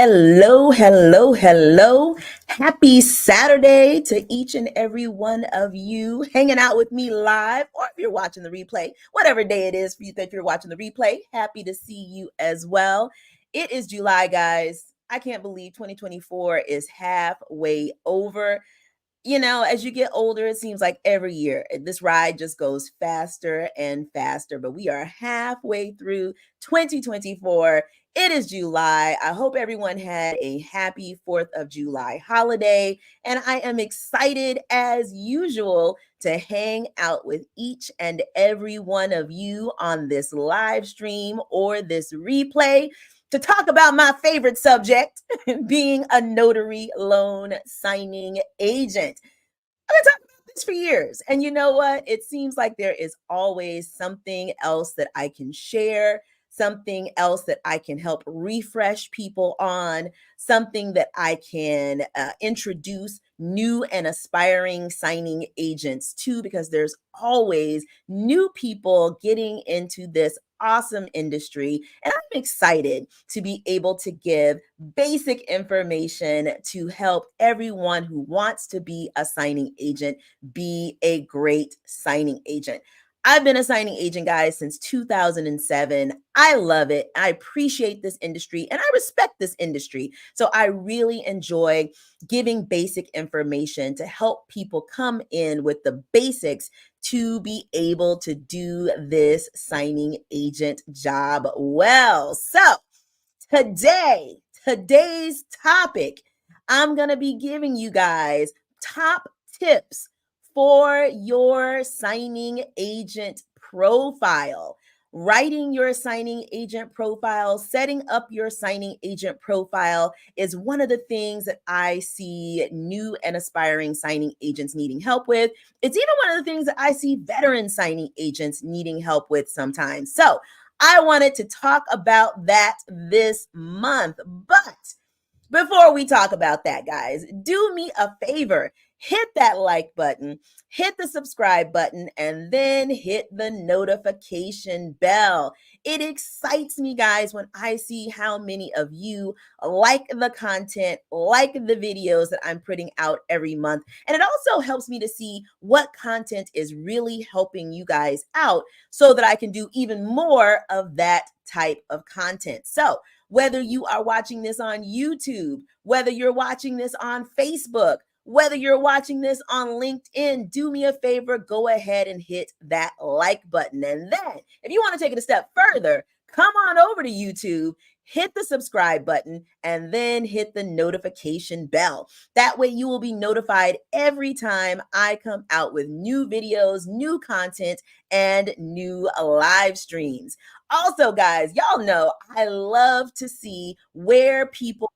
Hello, hello, hello. Happy Saturday to each and every one of you hanging out with me live, or if you're watching the replay, whatever day it is for you that you're watching the replay, happy to see you as well. It is July, guys. I can't believe 2024 is halfway over. As you get older, it seems like every year this ride just goes faster and faster. But we are halfway through 2024. It is July. I hope everyone had a happy 4th of July holiday. And I am excited as usual to hang out with each and every one of you on this live stream or this replay to talk about my favorite subject, being a notary loan signing agent. I've been talking about this for years. And you know what? It seems like there is always something else that I can share, something else that I can help refresh people on, something that I can introduce new and aspiring signing agents to, because there's always new people getting into this awesome industry. And I'm excited to be able to give basic information to help everyone who wants to be a signing agent be a great signing agent. I've been a signing agent, guys, since 2007. I love it. I appreciate this industry and I respect this industry. So I really enjoy giving basic information to help people come in with the basics to be able to do this signing agent job well. So today's topic, I'm going to be giving you guys top tips for your signing agent profile. Writing your signing agent profile, setting up your signing agent profile is one of the things that I see new and aspiring signing agents needing help with. It's even one of the things that I see veteran signing agents needing help with sometimes. So I wanted to talk about that this month. But before we talk about that, guys, do me a favor. Hit that like button, hit the subscribe button, and then hit the notification bell. It excites me, guys, when I see how many of you like the content, like the videos that I'm putting out every month. And it also helps me to see what content is really helping you guys out so that I can do even more of that type of content. So whether you are watching this on YouTube, whether you're watching this on Facebook, whether you're watching this on LinkedIn, do me a favor, go ahead and hit that like button. And then if you want to take it a step further, come on over to YouTube, hit the subscribe button, and then hit the notification bell. That way you will be notified every time I come out with new videos, new content, and new live streams. Also, guys, y'all know I love to see where people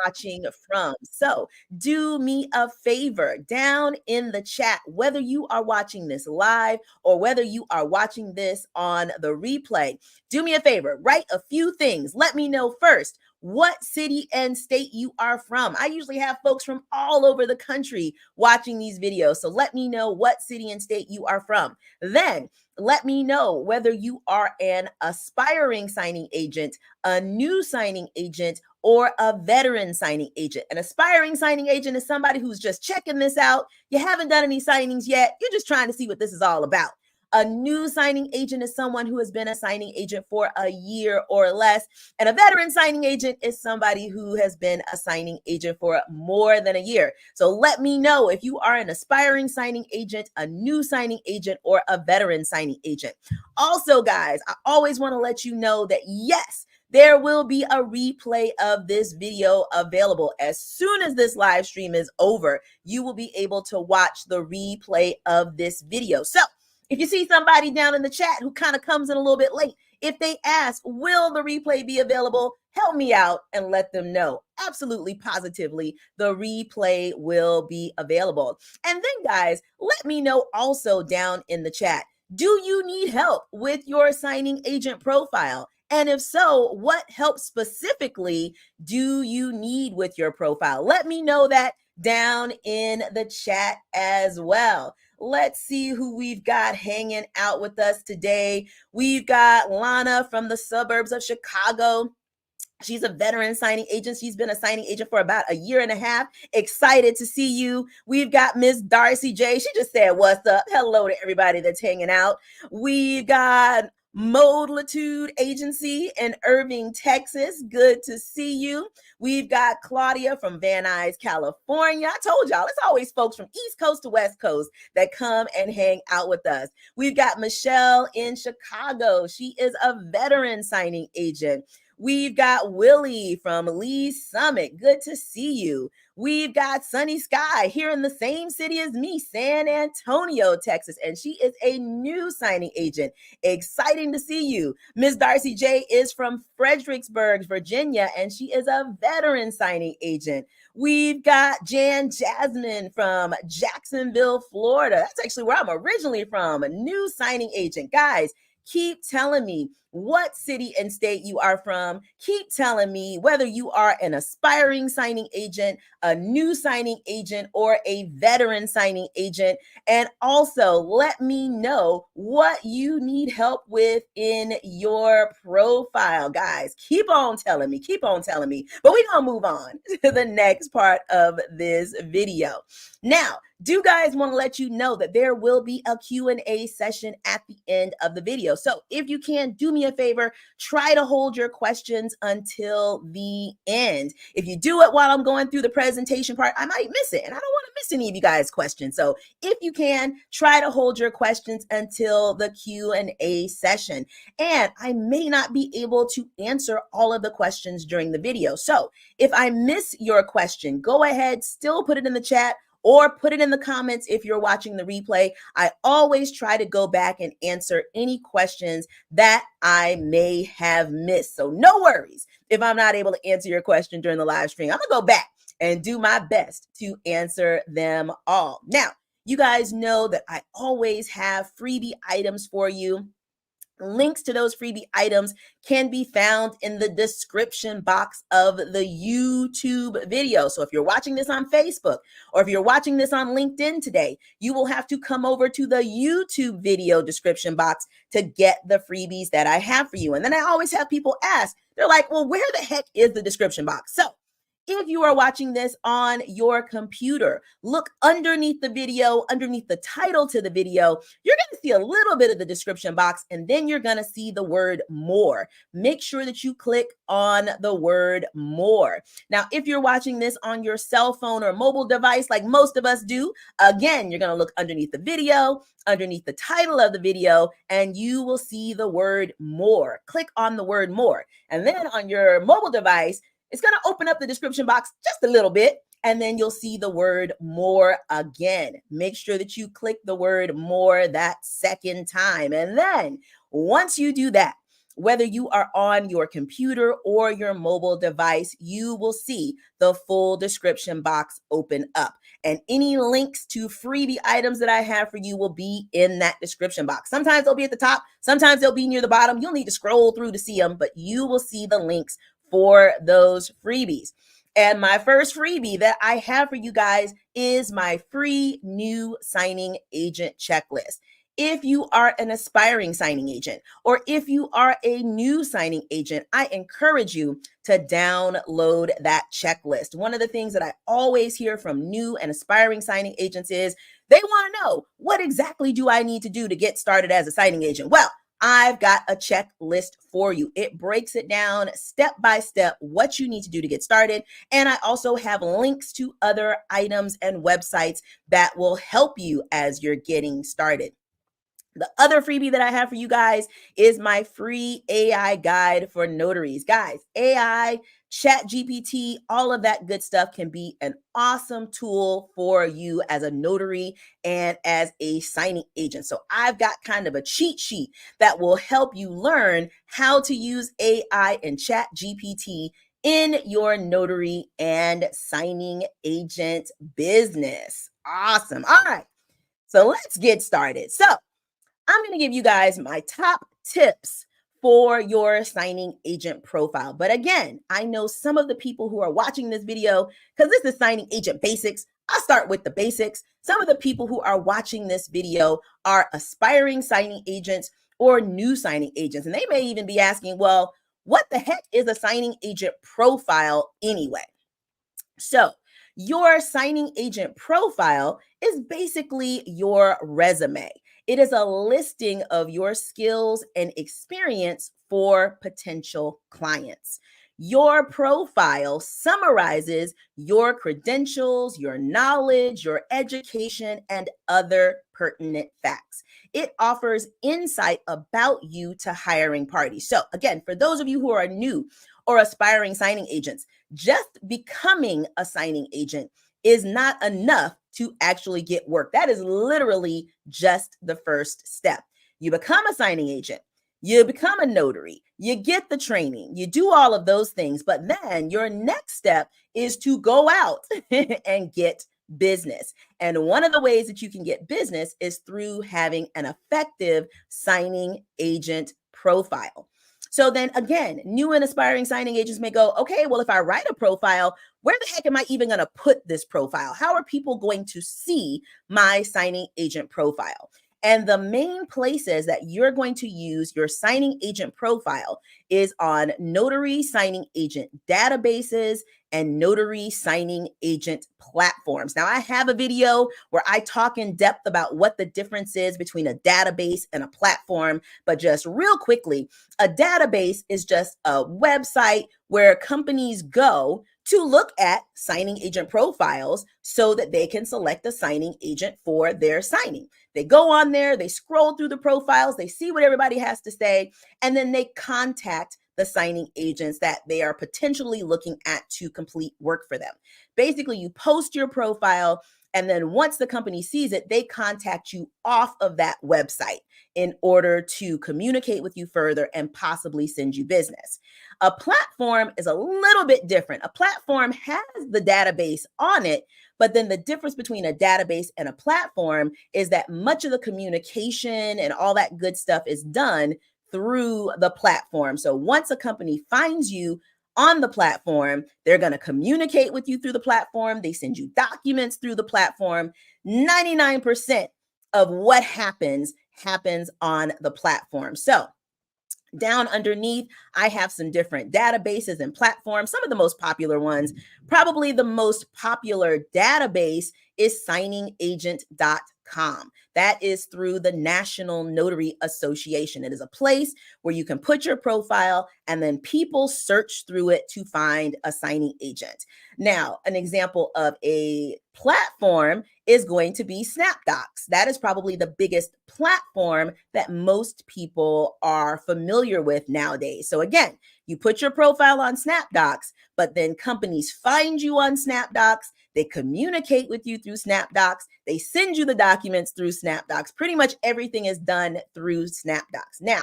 watching from. So do me a favor down in the chat, whether you are watching this live or whether you are watching this on the replay, do me a favor, write a few things. Let me know first what city and state you are from. I usually have folks from all over the country watching these videos. So let me know what city and state you are from. Then let me know whether you are an aspiring signing agent, a new signing agent, or a veteran signing agent. An aspiring signing agent is somebody who's just checking this out. You haven't done any signings yet. You're just trying to see what this is all about. A new signing agent is someone who has been a signing agent for a year or less. And a veteran signing agent is somebody who has been a signing agent for more than a year. So let me know if you are an aspiring signing agent, a new signing agent, or a veteran signing agent. Also, guys, I always want to let you know that yes, there will be a replay of this video available. As soon as this live stream is over, you will be able to watch the replay of this video. So if you see somebody down in the chat who kind of comes in a little bit late, if they ask, will the replay be available? Help me out and let them know. Absolutely, positively, the replay will be available. And then, guys, let me know also down in the chat, do you need help with your signing agent profile? And if so, what help specifically do you need with your profile? Let me know that down in the chat as well. Let's see who we've got hanging out with us today. We've got Lana from the suburbs of Chicago. She's a veteran signing agent. She's been a signing agent for about a year and a half. Excited to see you. We've got Miss Darcy J. She just said, what's up? Hello to everybody that's hanging out. We've got Modlitude Agency in Irving, Texas. Good to see you. We've got Claudia from Van Nuys, California. I told y'all, it's always folks from East Coast to West Coast that come and hang out with us. We've got Michelle in Chicago. She is a veteran signing agent. We've got Willie from Lee Summit. Good to see you. We've got Sunny Sky here in the same city as me, San Antonio, Texas, and she is a new signing agent. Exciting to see you. Miss Darcy J is from Fredericksburg, Virginia, and she is a veteran signing agent. We've got Jan Jasmine from Jacksonville, Florida. That's actually where I'm originally from, a new signing agent. Guys, keep telling me what city and state you are from. Keep telling me whether you are an aspiring signing agent, a new signing agent, or a veteran signing agent. And also let me know what you need help with in your profile. Guys, keep on telling me. But we're going to move on to the next part of this video. Now, do guys want to let you know that there will be a Q&A session at the end of the video. So if you can, do me a favor, try to hold your questions until the end. If you do it while I'm going through the presentation part, I might miss it, and I don't want to miss any of you guys' questions. So if you can, try to hold your questions until the Q&A session. And I may not be able to answer all of the questions during the video. So if I miss your question, go ahead, still put it in the chat, or put it in the comments if you're watching the replay. I always try to go back and answer any questions that I may have missed. So no worries if I'm not able to answer your question during the live stream. I'm gonna go back and do my best to answer them all. Now, you guys know that I always have freebie items for you. Links to those freebie items can be found in the description box of the YouTube video. So if you're watching this on Facebook or if you're watching this on LinkedIn today, you will have to come over to the YouTube video description box to get the freebies that I have for you. And then I always have people ask, they're like, well, where the heck is the description box? So if you are watching this on your computer, look underneath the video, underneath the title to the video, you're going to see a little bit of the description box, and then you're going to see the word more. Make sure that you click on the word more. Now, if you're watching this on your cell phone or mobile device, like most of us do, again, you're going to look underneath the video, underneath the title of the video, and you will see the word more. Click on the word more. And then on your mobile device, it's going to open up the description box just a little bit, and then you'll see the word more again. Make sure that you click the word more that second time. And then once you do that, whether you are on your computer or your mobile device, you will see the full description box open up. And any links to freebie items that I have for you will be in that description box. Sometimes they'll be at the top, sometimes they'll be near the bottom. You'll need to scroll through to see them, but you will see the links for those freebies. And my first freebie that I have for you guys is my free new signing agent checklist. If you are an aspiring signing agent, or if you are a new signing agent, I encourage you to download that checklist. One of the things that I always hear from new and aspiring signing agents is they want to know, what exactly do I need to do to get started as a signing agent? Well, I've got a checklist for you. It breaks it down step by step what you need to do to get started. And I also have links to other items and websites that will help you as you're getting started. The other freebie that I have for you guys is my free AI guide for notaries. Guys, AI, ChatGPT, all of that good stuff can be an awesome tool for you as a notary and as a signing agent. So I've got kind of a cheat sheet that will help you learn how to use AI and ChatGPT in your notary and signing agent business. Awesome. All right. So let's get started. So I'm going to give you guys my top tips for your signing agent profile. But again, I know some of the people who are watching this video, because this is signing agent basics, I'll start with the basics. Some of the people who are watching this video are aspiring signing agents or new signing agents. And they may even be asking, well, what the heck is a signing agent profile anyway? So, your signing agent profile is basically your resume. It is a listing of your skills and experience for potential clients. Your profile summarizes your credentials, your knowledge, your education, and other pertinent facts. It offers insight about you to hiring parties. So, again, for those of you who are new or aspiring signing agents, just becoming a signing agent is not enough to actually get work. That is literally just the first step. You become a signing agent, you become a notary, you get the training, you do all of those things, but then your next step is to go out and get business. And one of the ways that you can get business is through having an effective signing agent profile. So then again, new and aspiring signing agents may go, okay, well, if I write a profile, where the heck am I even going to put this profile? How are people going to see my signing agent profile? And the main places that you're going to use your signing agent profile is on notary signing agent databases and notary signing agent platforms. Now, I have a video where I talk in depth about what the difference is between a database and a platform, but just real quickly, a database is just a website where companies go to look at signing agent profiles so that they can select a signing agent for their signing. They go on there, they scroll through the profiles, they see what everybody has to say, and then they contact the signing agents that they are potentially looking at to complete work for them. Basically, you post your profile, and then once the company sees it, they contact you off of that website in order to communicate with you further and possibly send you business. A platform is a little bit different. A platform has the database on it, but then the difference between a database and a platform is that much of the communication and all that good stuff is done through the platform. So once a company finds you on the platform, they're going to communicate with you through the platform. They send you documents through the platform. 99% of what happens on the platform. So down underneath, I have some different databases and platforms, some of the most popular ones. Probably the most popular database is signingagent.com. That is through the National Notary Association. It is a place where you can put your profile and then people search through it to find a signing agent. Now, an example of a platform is going to be SnapDocs. That is probably the biggest platform that most people are familiar with nowadays. So again, you put your profile on SnapDocs, but then companies find you on SnapDocs. They communicate with you through SnapDocs. They send you the documents through SnapDocs. Pretty much everything is done through SnapDocs. Now,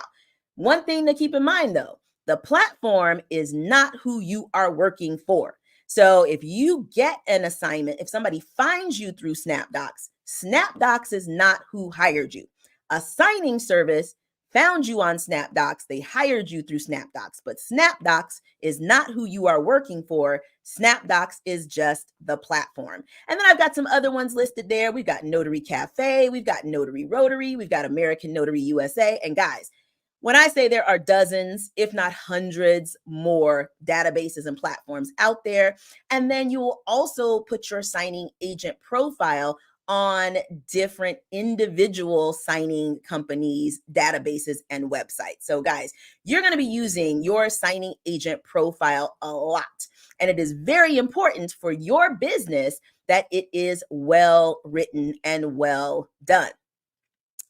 one thing to keep in mind though, the platform is not who you are working for. So if you get an assignment, if somebody finds you through SnapDocs, SnapDocs is not who hired you. A signing service found you on SnapDocs, they hired you through SnapDocs, but SnapDocs is not who you are working for. SnapDocs is just the platform. And then I've got some other ones listed there. We've got Notary Cafe, we've got Notary Rotary, we've got American Notary USA. And guys, when I say there are dozens, if not hundreds more databases and platforms out there, and then you will also put your signing agent profile on different individual signing companies, databases, and websites. So guys, you're going to be using your signing agent profile a lot. And it is very important for your business that it is well written and well done.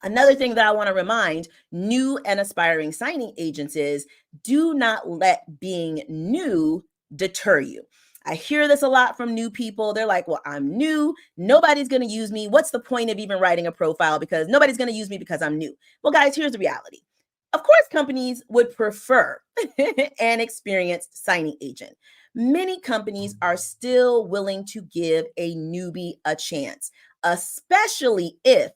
Another thing that I want to remind new and aspiring signing agents is do not let being new deter you. I hear this a lot from new people. They're like, well, I'm new. Nobody's going to use me. What's the point of even writing a profile? Because nobody's going to use me because I'm new. Well, guys, here's the reality. Of course, companies would prefer an experienced signing agent. Many companies are still willing to give a newbie a chance, especially if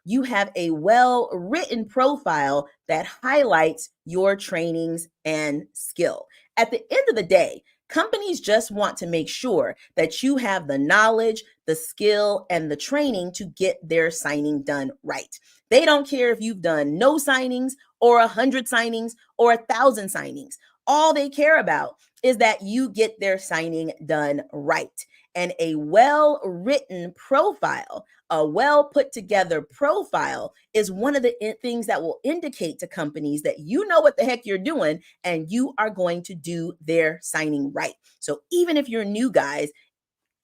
you have a well-written profile that highlights your trainings and skill. At the end of the day, companies just want to make sure that you have the knowledge, the skill, and the training to get their signing done right. They don't care if you've done no signings or 100 signings or 1,000 signings. All they care about is that you get their signing done right. And a well-written profile, a well put together profile is one of the things that will indicate to companies that you know what the heck you're doing and you are going to do their signing right. So even if you're new, guys,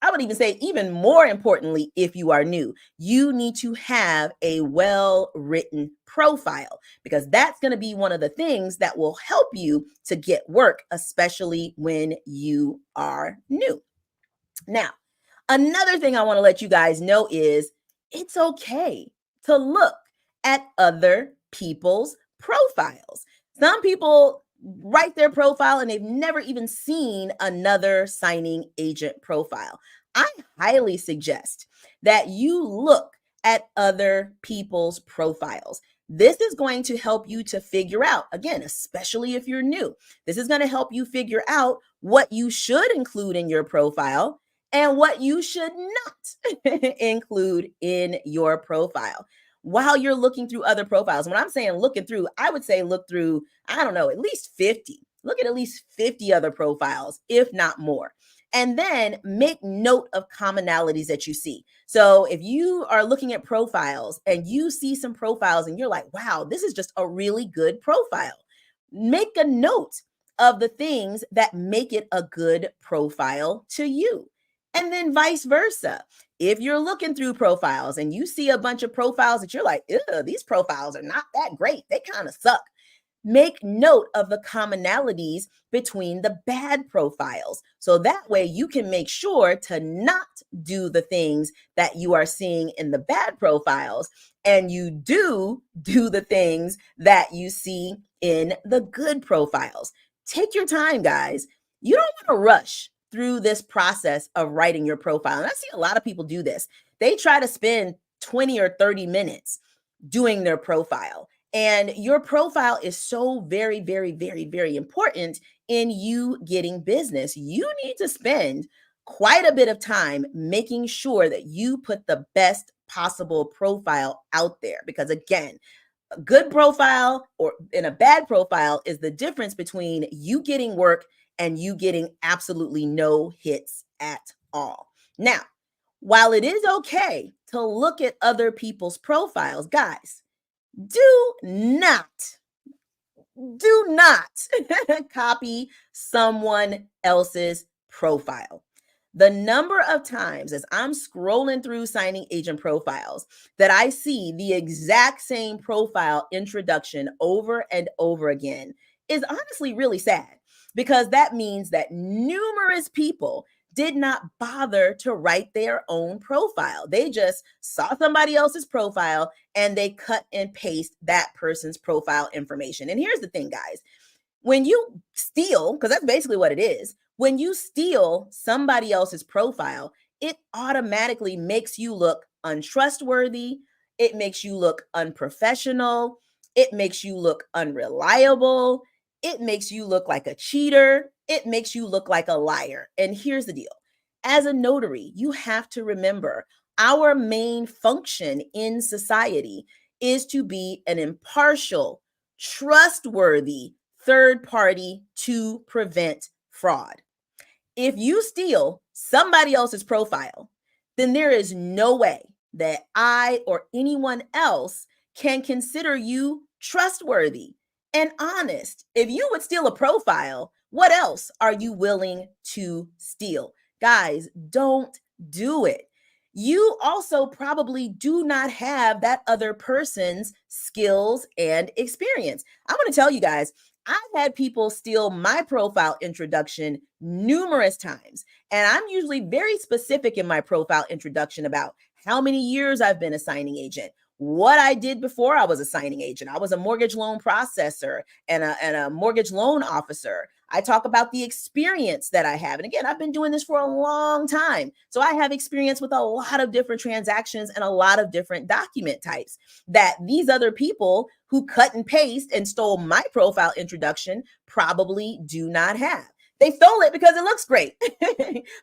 I would even say, even more importantly, if you are new, you need to have a well-written profile, because that's going to be one of the things that will help you to get work, especially when you are new. Now, another thing I want to let you guys know is it's okay to look at other people's profiles. Some people write their profile and they've never even seen another signing agent profile. I highly suggest that you look at other people's profiles. This is going to help you to figure out, again, especially if you're new, this is going to help you figure out what you should include in your profile and what you should not include in your profile while you're looking through other profiles. When I'm saying looking through, I would say look through, I don't know, at least 50. Look at least 50 other profiles, if not more. And then make note of commonalities that you see. So if you are looking at profiles and you see some profiles and you're like, wow, this is just a really good profile, make a note of the things that make it a good profile to you. And then vice versa. If you're looking through profiles and you see a bunch of profiles that you're like, ew, these profiles are not that great, they kind of suck, make note of the commonalities between the bad profiles. So that way you can make sure to not do the things that you are seeing in the bad profiles, and you do the things that you see in the good profiles. Take your time, guys. You don't want to rush through this process of writing your profile. And I see a lot of people do this. They try to spend 20 or 30 minutes doing their profile. And your profile is so very, very, very, very important in you getting business. You need to spend quite a bit of time making sure that you put the best possible profile out there. Because again, a good profile or in a bad profile is the difference between you getting work and you getting absolutely no hits at all. Now, while it is okay to look at other people's profiles, guys, do not copy someone else's profile. The number of times as I'm scrolling through signing agent profiles that I see the exact same profile introduction over and over again is honestly really sad, because that means that numerous people did not bother to write their own profile. They just saw somebody else's profile and they cut and paste that person's profile information. And here's the thing, guys. When you steal, because that's basically what it is, when you steal somebody else's profile, it automatically makes you look untrustworthy. It makes you look unprofessional. It makes you look unreliable. It makes you look like a cheater. It makes you look like a liar. And here's the deal. As a notary, you have to remember our main function in society is to be an impartial, trustworthy third party to prevent fraud. If you steal somebody else's profile, then there is no way that I or anyone else can consider you trustworthy and honest. If you would steal a profile, what else are you willing to steal? Guys, don't do it. You also probably do not have that other person's skills and experience. I'm going to tell you guys, I've had people steal my profile introduction numerous times, and I'm usually very specific in my profile introduction about how many years I've been a signing agent, what I did before I was a signing agent. I was a mortgage loan processor and a mortgage loan officer. I talk about the experience that I have. And again, I've been doing this for a long time. So I have experience with a lot of different transactions and a lot of different document types that these other people who cut and paste and stole my profile introduction probably do not have. They stole it because it looks great,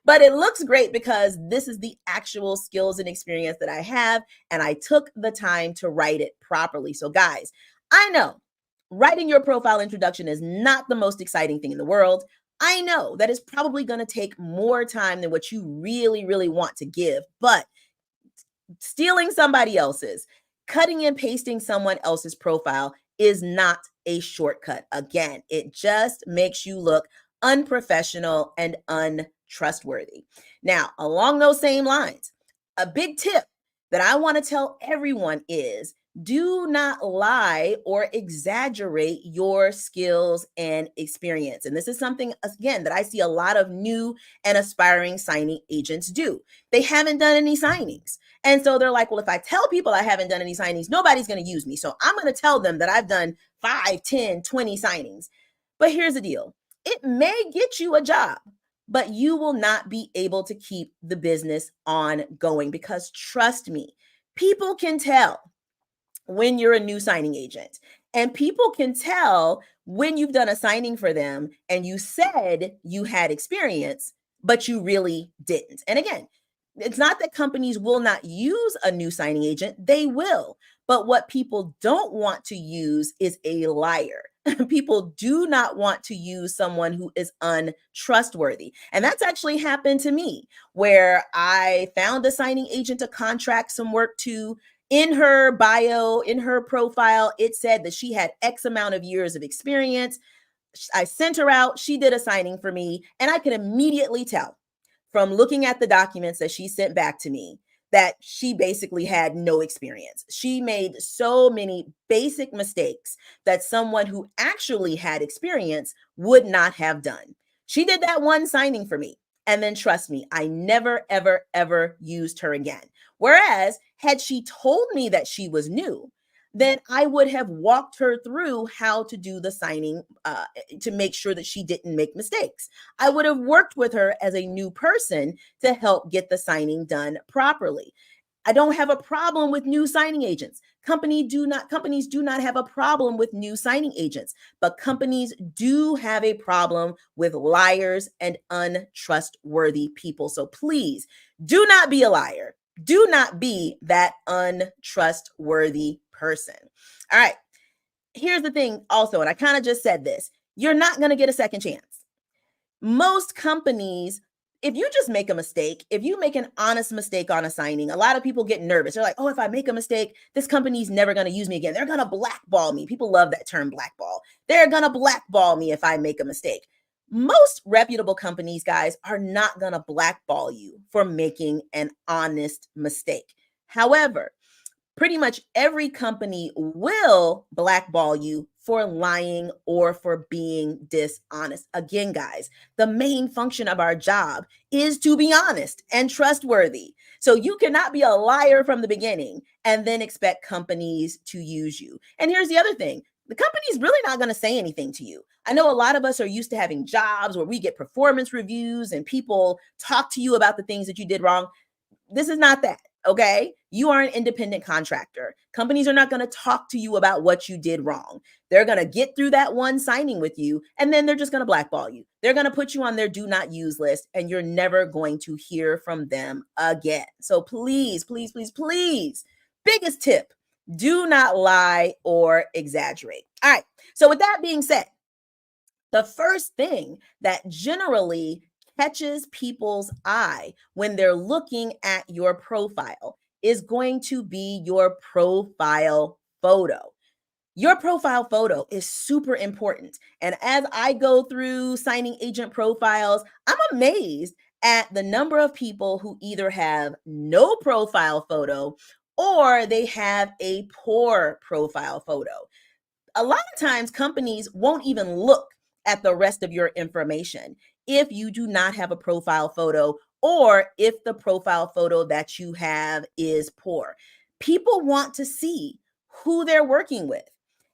but it looks great because this is the actual skills and experience that I have, and I took the time to write it properly. So guys, I know writing your profile introduction is not the most exciting thing in the world. I know that is probably going to take more time than what you really, really want to give, but stealing somebody else's, cutting and pasting someone else's profile is not a shortcut. Again, it just makes you look unprofessional and untrustworthy. Now, along those same lines, a big tip that I want to tell everyone is do not lie or exaggerate your skills and experience. And this is something, again, that I see a lot of new and aspiring signing agents do. They haven't done any signings. And so they're like, well, if I tell people I haven't done any signings, nobody's going to use me. So I'm going to tell them that I've done 5, 10, 20 signings. But here's the deal. It may get you a job, but you will not be able to keep the business ongoing because trust me, people can tell when you're a new signing agent. And people can tell when you've done a signing for them and you said you had experience, but you really didn't. And again, it's not that companies will not use a new signing agent, they will. But what people don't want to use is a liar. People do not want to use someone who is untrustworthy. And that's actually happened to me, where I found a signing agent to contract some work to. In her bio, in her profile, it said that she had X amount of years of experience. I sent her out. She did a signing for me. And I could immediately tell from looking at the documents that she sent back to me that she basically had no experience. She made so many basic mistakes that someone who actually had experience would not have done. She did that one signing for me. And then trust me, I never, ever, ever used her again. Whereas had she told me that she was new, then I would have walked her through how to do the signing to make sure that she didn't make mistakes. I would have worked with her as a new person to help get the signing done properly. I don't have a problem with new signing agents. Companies do not have a problem with new signing agents, but companies do have a problem with liars and untrustworthy people. So please do not be a liar. Do not be that untrustworthy person. All right. Here's the thing also, and I kind of just said this, you're not going to get a second chance. Most companies, if you just make a mistake, if you make an honest mistake on a signing, a lot of people get nervous. They're like, oh, if I make a mistake, this company's never going to use me again. They're going to blackball me. People love that term, blackball. They're going to blackball me if I make a mistake. Most reputable companies, guys, are not going to blackball you for making an honest mistake. However, pretty much every company will blackball you for lying or for being dishonest. Again, guys, the main function of our job is to be honest and trustworthy. So you cannot be a liar from the beginning and then expect companies to use you. And here's the other thing. The company's really not going to say anything to you. I know a lot of us are used to having jobs where we get performance reviews and people talk to you about the things that you did wrong. This is not that. Okay. You are an independent contractor. Companies are not going to talk to you about what you did wrong. They're going to get through that one signing with you, and then they're just going to blackball you. They're going to put you on their do not use list, and you're never going to hear from them again. So please, please, please, please, biggest tip, do not lie or exaggerate. All right. So with that being said, the first thing that generally catches people's eye when they're looking at your profile is going to be your profile photo. Your profile photo is super important. And as I go through signing agent profiles, I'm amazed at the number of people who either have no profile photo or they have a poor profile photo. A lot of times companies won't even look at the rest of your information if you do not have a profile photo or if the profile photo that you have is poor. People want to see who they're working with.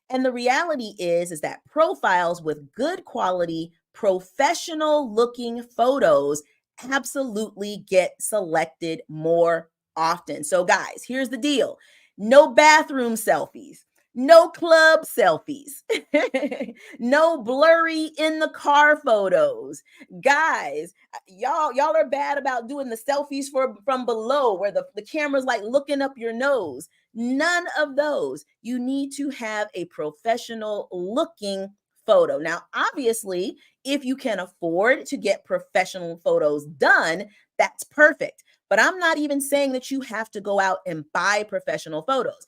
And the reality is that profiles with good quality, professional looking photos absolutely get selected more often. So guys, here's the deal. No bathroom selfies. No club selfies. No blurry in the car photos. Guys, y'all are bad about doing the selfies from below where the camera's like looking up your nose. None of those. You need to have a professional looking photo. Now, obviously, if you can afford to get professional photos done, that's perfect. But I'm not even saying that you have to go out and buy professional photos.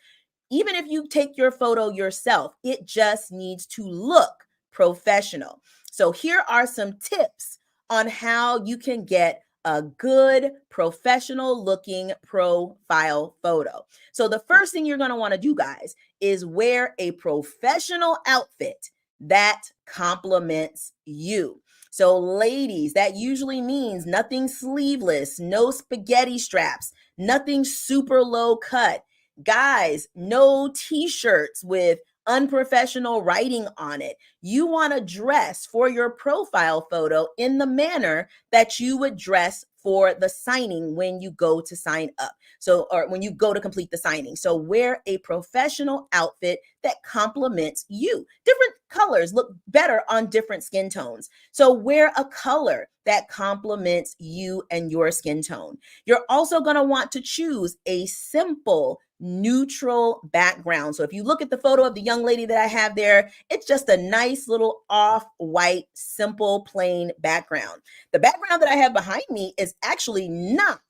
Even if you take your photo yourself, it just needs to look professional. So here are some tips on how you can get a good professional looking profile photo. So the first thing you're going to want to do, guys, is wear a professional outfit that compliments you. So ladies, that usually means nothing sleeveless, no spaghetti straps, nothing super low cut. Guys, no t-shirts with unprofessional writing on it. You want to dress for your profile photo in the manner that you would dress for the signing when you go to sign up. So, or when you go to complete the signing. So wear a professional outfit that complements you. Different colors look better on different skin tones. So wear a color that complements you and your skin tone. You're also going to want to choose a simple, neutral background. So if you look at the photo of the young lady that I have there, it's just a nice little off-white, simple, plain background. The background that I have behind me is actually not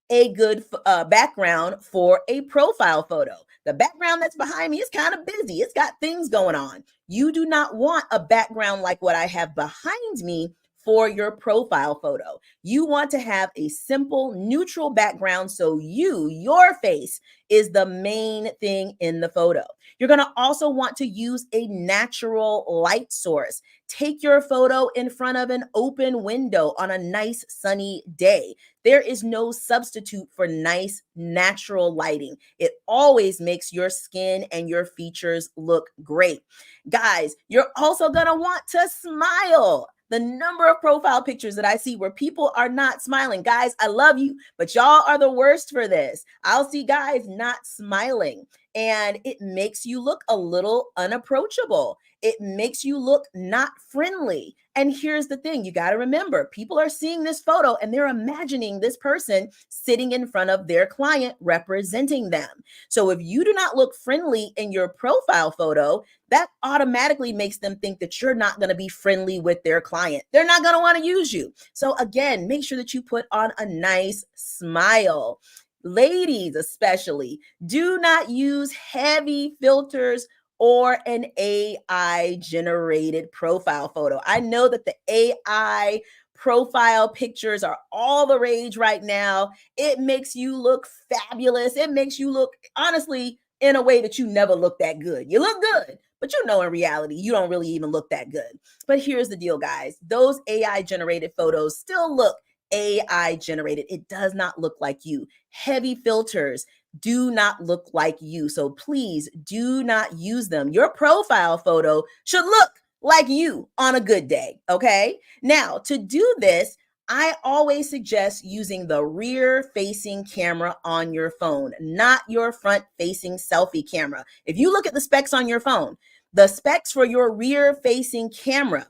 a good background for a profile photo. The background that's behind me is kind of busy. It's got things going on. You do not want a background like what I have behind me for your profile photo. You want to have a simple, neutral background so your face is the main thing in the photo. You're going to also want to use a natural light source. Take your photo in front of an open window on a nice sunny day. There is no substitute for nice natural lighting. It always makes your skin and your features look great. Guys, you're also going to want to smile. The number of profile pictures that I see where people are not smiling. Guys, I love you, but y'all are the worst for this. I'll see guys not smiling, and it makes you look a little unapproachable. It makes you look not friendly. And here's the thing, you got to remember, people are seeing this photo and they're imagining this person sitting in front of their client representing them. So if you do not look friendly in your profile photo, that automatically makes them think that you're not going to be friendly with their client. They're not going to want to use you. So again, make sure that you put on a nice smile. Ladies, especially, do not use heavy filters or an AI generated profile photo. I know that the AI profile pictures are all the rage right now. It makes you look fabulous. It makes you look, honestly, in a way that you never look that good. You look good, but you know in reality, you don't really even look that good. But here's the deal, guys. Those AI generated photos still look AI generated. It does not look like you. Heavy filters do not look like you. So please do not use them. Your profile photo should look like you on a good day, okay? Now, to do this, I always suggest using the rear-facing camera on your phone, not your front-facing selfie camera. If you look at the specs on your phone, the specs for your rear-facing camera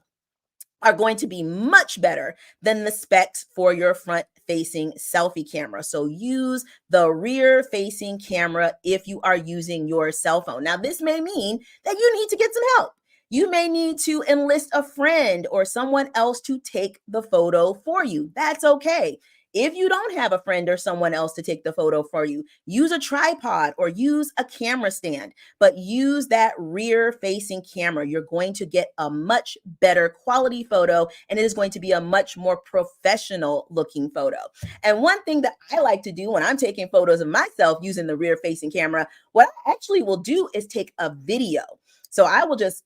are going to be much better than the specs for your front-facing selfie camera. So use the rear-facing camera if you are using your cell phone. Now, this may mean that you need to get some help. You may need to enlist a friend or someone else to take the photo for you. That's okay. If you don't have a friend or someone else to take the photo for you, use a tripod or use a camera stand, but use that rear-facing camera. You're going to get a much better quality photo, and it is going to be a much more professional looking photo. And one thing that I like to do when I'm taking photos of myself using the rear-facing camera, what I actually will do is take a video. So I will just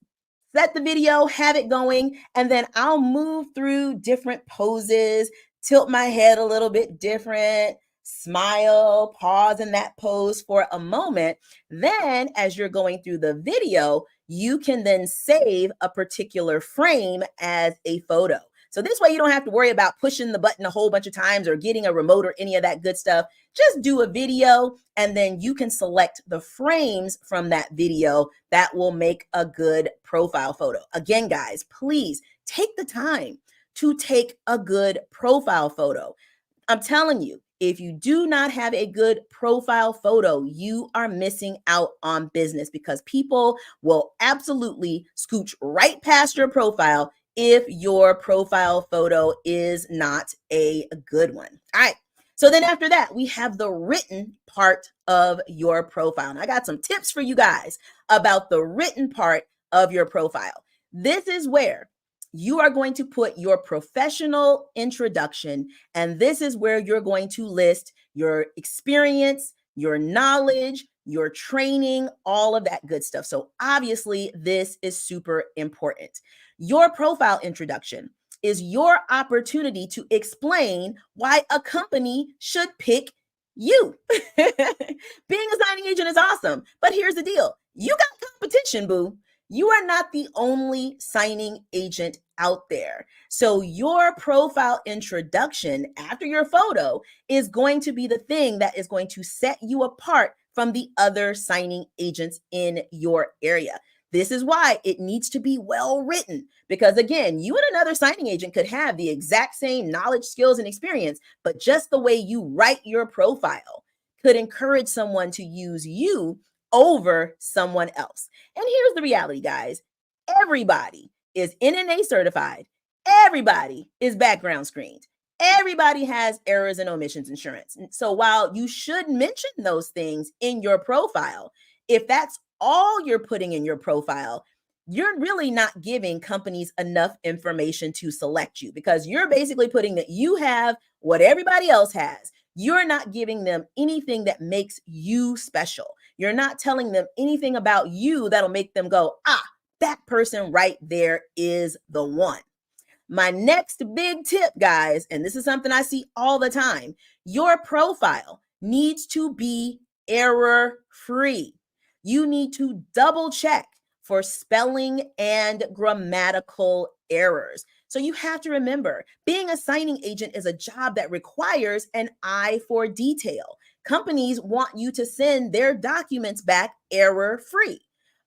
set the video, have it going, and then I'll move through different poses, tilt my head a little bit different, smile, pause in that pose for a moment. Then as you're going through the video, you can then save a particular frame as a photo. So this way you don't have to worry about pushing the button a whole bunch of times or getting a remote or any of that good stuff. Just do a video and then you can select the frames from that video that will make a good profile photo. Again, guys, please take the time to take a good profile photo. I'm telling you, if you do not have a good profile photo, you are missing out on business because people will absolutely scooch right past your profile if your profile photo is not a good one. All right. So then after that, we have the written part of your profile. And I got some tips for you guys about the written part of your profile. This is where you are going to put your professional introduction, and this is where you're going to list your experience, your knowledge, your training, all of that good stuff. So obviously, this is super important. Your profile introduction is your opportunity to explain why a company should pick you. Being a signing agent is awesome, but here's the deal. You got competition, boo. You are not the only signing agent out there. So your profile introduction after your photo is going to be the thing that is going to set you apart from the other signing agents in your area. This is why it needs to be well written, because again, you and another signing agent could have the exact same knowledge, skills, and experience, but just the way you write your profile could encourage someone to use you over someone else. And here's the reality, guys. Everybody is NNA certified. Everybody is background screened. Everybody has errors and omissions insurance. So while you should mention those things in your profile, if that's all you're putting in your profile, you're really not giving companies enough information to select you, because you're basically putting that you have what everybody else has. You're not giving them anything that makes you special. You're not telling them anything about you that'll make them go, ah, that person right there is the one. My next big tip, guys, and this is something I see all the time, your profile needs to be error-free. You need to double check for spelling and grammatical errors. So you have to remember, being a signing agent is a job that requires an eye for detail. Companies want you to send their documents back error-free.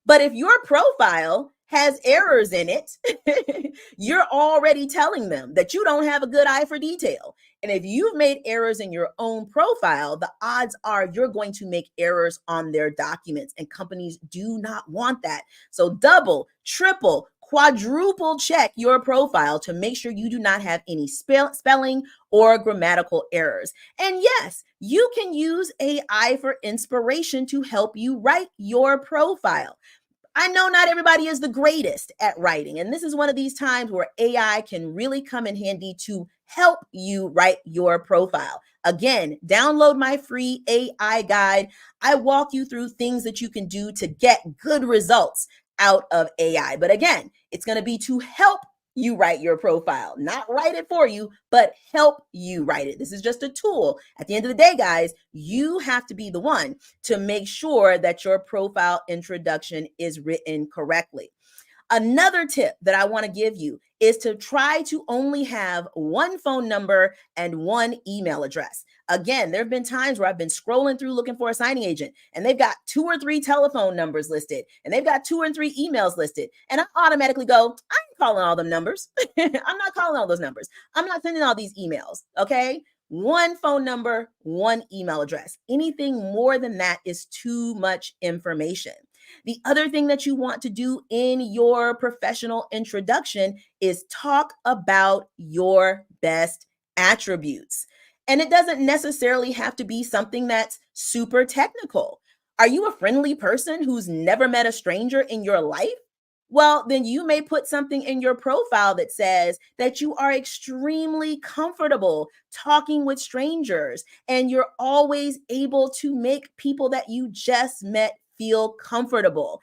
But if your profile has errors in it, you're already telling them that you don't have a good eye for detail. And if you've made errors in your own profile, the odds are you're going to make errors on their documents, and companies do not want that. So double, triple, quadruple check your profile to make sure you do not have any spelling or grammatical errors. And yes, you can use AI for inspiration to help you write your profile. I know not everybody is the greatest at writing, and this is one of these times where AI can really come in handy to help you write your profile. Again, download my free AI guide. I walk you through things that you can do to get good results out of AI. But again, it's going to be to help you write your profile, not write it for you, but help you write it. This is just a tool. At the end of the day, guys, you have to be the one to make sure that your profile introduction is written correctly. Another tip that I want to give you is to try to only have one phone number and one email address. Again, there have been times where I've been scrolling through looking for a signing agent, and they've got 2 or 3 telephone numbers listed, and they've got 2 or 3 emails listed. And I automatically go, I ain't calling all them numbers. I'm not calling all those numbers. I'm not sending all these emails. Okay. One phone number, one email address. Anything more than that is too much information. The other thing that you want to do in your professional introduction is talk about your best attributes. And it doesn't necessarily have to be something that's super technical. Are you a friendly person who's never met a stranger in your life? Well, then you may put something in your profile that says that you are extremely comfortable talking with strangers and you're always able to make people that you just met feel comfortable.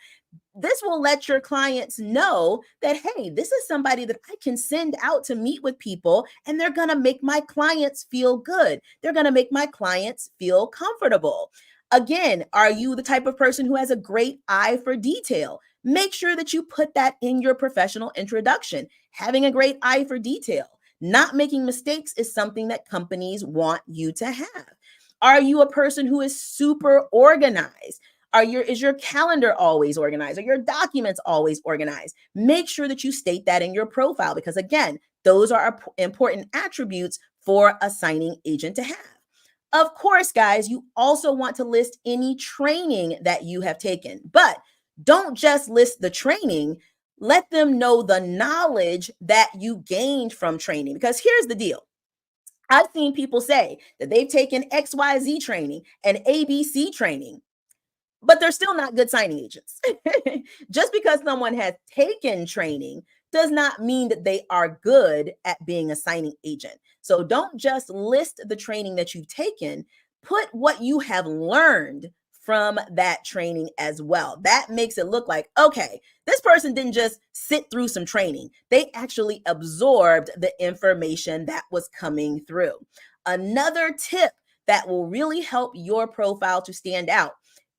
This will let your clients know that, hey, this is somebody that I can send out to meet with people, and they're going to make my clients feel good. They're going to make my clients feel comfortable. Again, are you the type of person who has a great eye for detail? Make sure that you put that in your professional introduction. Having a great eye for detail, not making mistakes is something that companies want you to have. Are you a person who is super organized? Is your calendar always organized? Are your documents always organized? Make sure that you state that in your profile because, again, those are important attributes for a signing agent to have. Of course, guys, you also want to list any training that you have taken, but don't just list the training. Let them know the knowledge that you gained from training. Because here's the deal. I've seen people say that they've taken XYZ training and ABC training, but they're still not good signing agents. Just because someone has taken training does not mean that they are good at being a signing agent. So don't just list the training that you've taken, put what you have learned from that training as well. That makes it look like, okay, this person didn't just sit through some training. They actually absorbed the information that was coming through. Another tip that will really help your profile to stand out.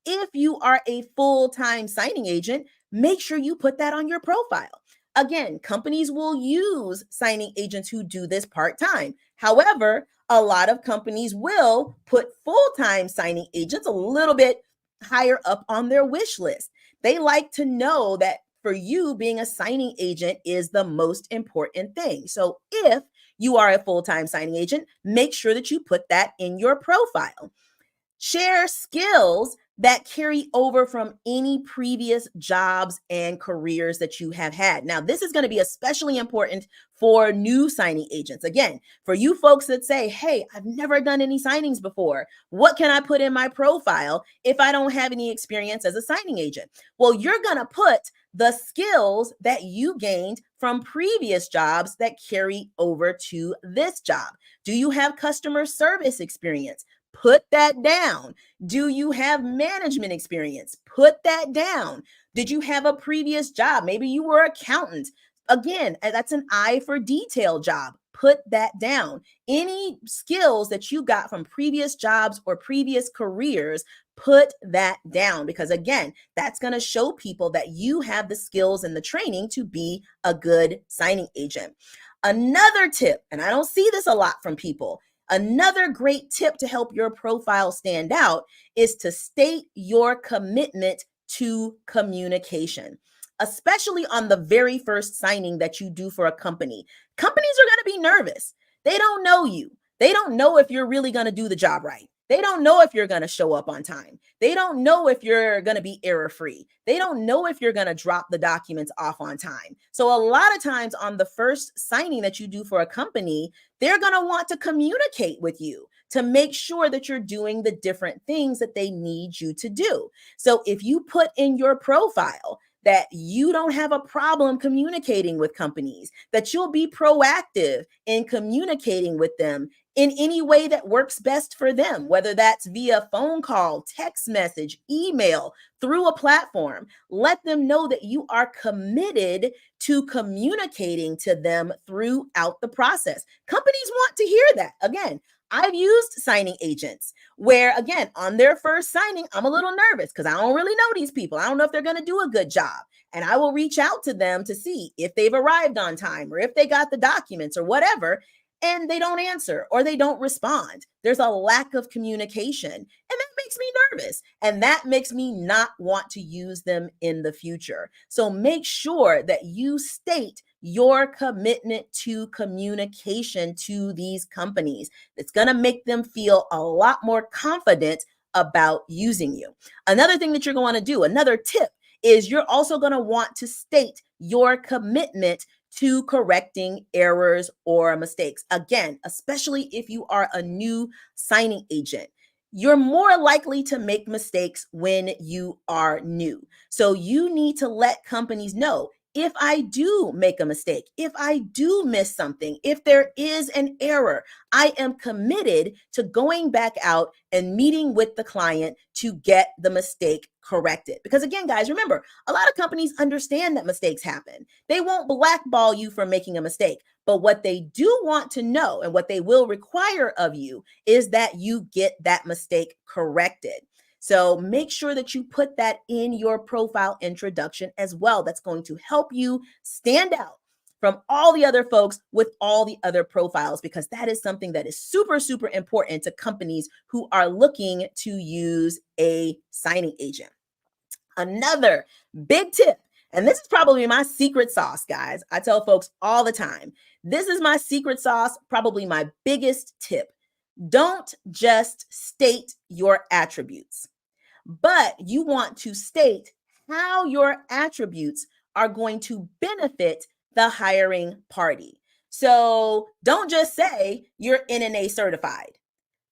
If you are a full-time signing agent, make sure you put that on your profile. Again, companies will use signing agents who do this part-time. However, a lot of companies will put full-time signing agents a little bit higher up on their wish list. They like to know that for you, being a signing agent is the most important thing. So if you are a full-time signing agent, make sure that you put that in your profile. Share skills that carry over from any previous jobs and careers that you have had. Now, this is going to be especially important for new signing agents. Again, for you folks that say, hey, I've never done any signings before. What can I put in my profile if I don't have any experience as a signing agent? Well, you're going to put the skills that you gained from previous jobs that carry over to this job. Do you have customer service experience? Put that down. Do you have management experience? Put that down. Did you have a previous job? Maybe you were an accountant. Again, that's an eye for detail job. Put that down. Any skills that you got from previous jobs or previous careers, put that down because, again, that's going to show people that you have the skills and the training to be a good signing agent. Another tip, and I don't see this a lot from people, another great tip to help your profile stand out is to state your commitment to communication, especially on the very first signing that you do for a company. Companies are going to be nervous. They don't know you. They don't know if you're really going to do the job right. They don't know if you're going to show up on time. They don't know if you're going to be error-free. They don't know if you're going to drop the documents off on time. So a lot of times on the first signing that you do for a company, they're going to want to communicate with you to make sure that you're doing the different things that they need you to do. So if you put in your profile that you don't have a problem communicating with companies, that you'll be proactive in communicating with them in any way that works best for them, whether that's via phone call, text message, email, through a platform. Let them know that you are committed to communicating to them throughout the process. Companies want to hear that. Again, I've used signing agents where, again, on their first signing, I'm a little nervous because I don't really know these people. I don't know if they're going to do a good job. And I will reach out to them to see if they've arrived on time or if they got the documents or whatever. And they don't answer or they don't respond. There's a lack of communication. And that makes me nervous. And that makes me not want to use them in the future. So make sure that you state your commitment to communication to these companies. It's going to make them feel a lot more confident about using you. Another thing that you're going to do, another tip, is you're also going to want to state your commitment to correcting errors or mistakes. Again, especially if you are a new signing agent, you're more likely to make mistakes when you are new. So you need to let companies know, if I do make a mistake, if I do miss something, if there is an error, I am committed to going back out and meeting with the client to get the mistake corrected. Because again, guys, remember, a lot of companies understand that mistakes happen. They won't blackball you for making a mistake. But what they do want to know and what they will require of you is that you get that mistake corrected. So make sure that you put that in your profile introduction as well. That's going to help you stand out from all the other folks with all the other profiles, because that is something that is super, super important to companies who are looking to use a signing agent. Another big tip, and this is probably my secret sauce, guys. I tell folks all the time, this is my secret sauce, probably my biggest tip. Don't just state your attributes, but you want to state how your attributes are going to benefit the hiring party. So don't just say you're NNA certified.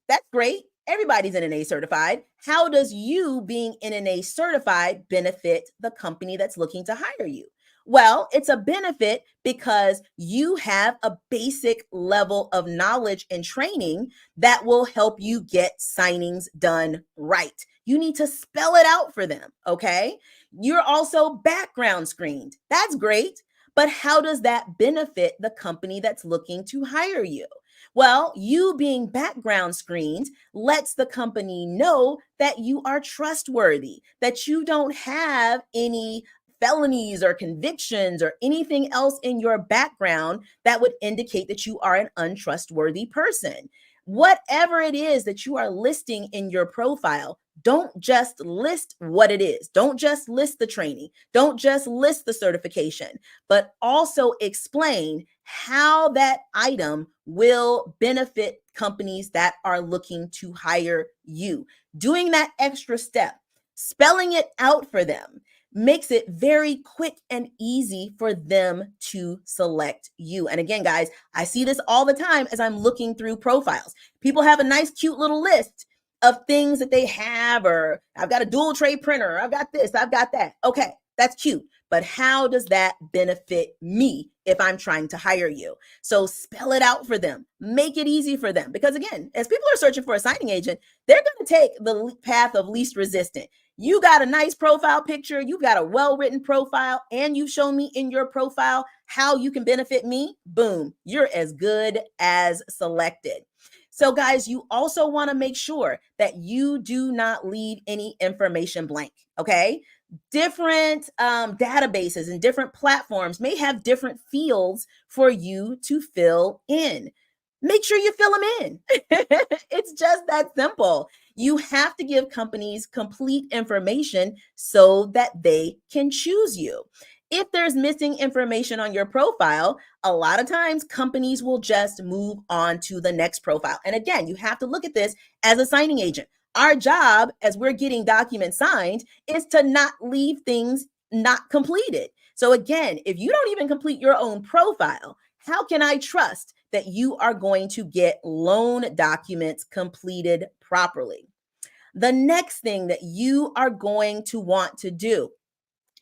That's great. Everybody's NNA certified. How does you being NNA certified benefit the company that's looking to hire you? Well, it's a benefit because you have a basic level of knowledge and training that will help you get signings done right. You need to spell it out for them, okay? You're also background screened. That's great. But how does that benefit the company that's looking to hire you? Well, you being background screened lets the company know that you are trustworthy, that you don't have any felonies or convictions or anything else in your background that would indicate that you are an untrustworthy person. Whatever it is that you are listing in your profile, don't just list what it is. Don't just list the training. Don't just list the certification, but also explain how that item will benefit companies that are looking to hire you. Doing that extra step, spelling it out for them, makes it very quick and easy for them to select you. And again, guys, I see this all the time as I'm looking through profiles. People have a nice, cute little list of things that they have, or I've got a dual tray printer, I've got this, I've got that. Okay, that's cute. But how does that benefit me if I'm trying to hire you? So spell it out for them. Make it easy for them. Because again, as people are searching for a signing agent, they're going to take the path of least resistance. You got a nice profile picture, you've got a well-written profile, and you've shown me in your profile how you can benefit me. Boom, you're as good as selected. So guys, you also want to make sure that you do not leave any information blank, okay? Different databases and different platforms may have different fields for you to fill in. Make sure you fill them in. It's just that simple. You have to give companies complete information so that they can choose you. If there's missing information on your profile, a lot of times companies will just move on to the next profile. And again, you have to look at this as a signing agent. Our job as we're getting documents signed is to not leave things not completed. So again, if you don't even complete your own profile, how can I trust that you are going to get loan documents completed properly? The next thing that you are going to want to do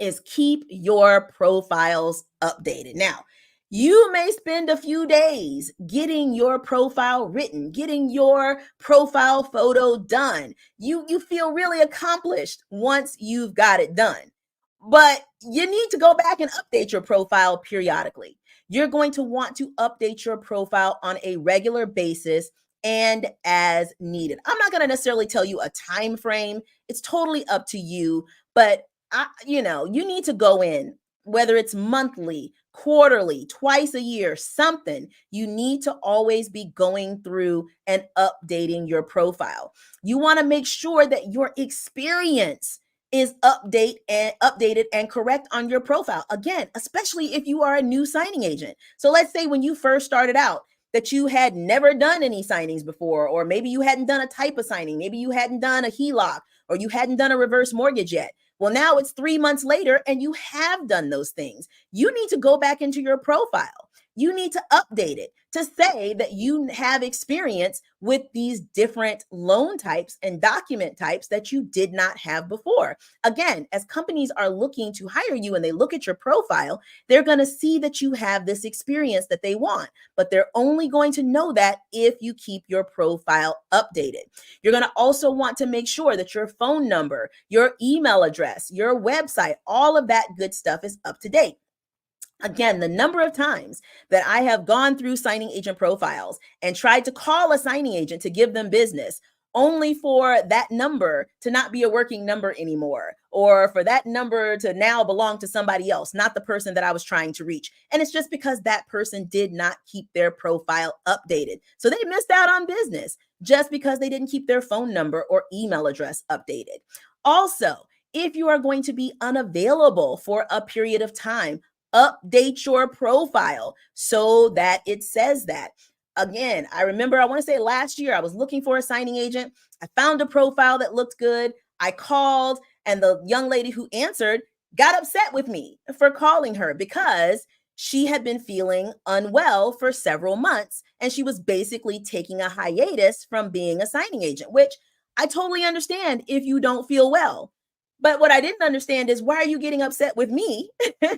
is keep your profiles updated. Now, you may spend a few days getting your profile written, getting your profile photo done. You feel really accomplished once you've got it done. But you need to go back and update your profile periodically. You're going to want to update your profile on a regular basis and as needed. I'm not going to necessarily tell you a time frame. It's totally up to you, but you need to go in, whether it's monthly, quarterly, twice a year, something. You need to always be going through and updating your profile. You want to make sure that your experience is updated and correct on your profile. Again, especially if you are a new signing agent. So let's say when you first started out, that you had never done any signings before, or maybe you hadn't done a type of signing, maybe you hadn't done a HELOC, or you hadn't done a reverse mortgage yet. Well, now it's 3 months later and you have done those things. You need to go back into your profile. You need to update it to say that you have experience with these different loan types and document types that you did not have before. Again, as companies are looking to hire you and they look at your profile, they're going to see that you have this experience that they want, but they're only going to know that if you keep your profile updated. You're going to also want to make sure that your phone number, your email address, your website, all of that good stuff is up to date. Again, the number of times that I have gone through signing agent profiles and tried to call a signing agent to give them business, only for that number to not be a working number anymore, or for that number to now belong to somebody else, not the person that I was trying to reach. And it's just because that person did not keep their profile updated. So they missed out on business just because they didn't keep their phone number or email address updated. Also, if you are going to be unavailable for a period of time, update your profile so that it says that. Again, I remember, I want to say last year, I was looking for a signing agent. I found a profile that looked good. I called, and the young lady who answered got upset with me for calling her because she had been feeling unwell for several months, and she was basically taking a hiatus from being a signing agent, which I totally understand if you don't feel well. But what I didn't understand is, why are you getting upset with me?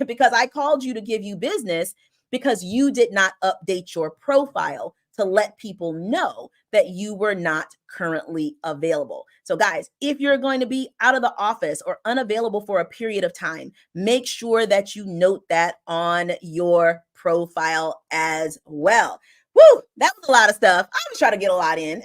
Because I called you to give you business because you did not update your profile to let people know that you were not currently available. So guys, if you're going to be out of the office or unavailable for a period of time, make sure that you note that on your profile as well. Woo, that was a lot of stuff. I was trying to get a lot in.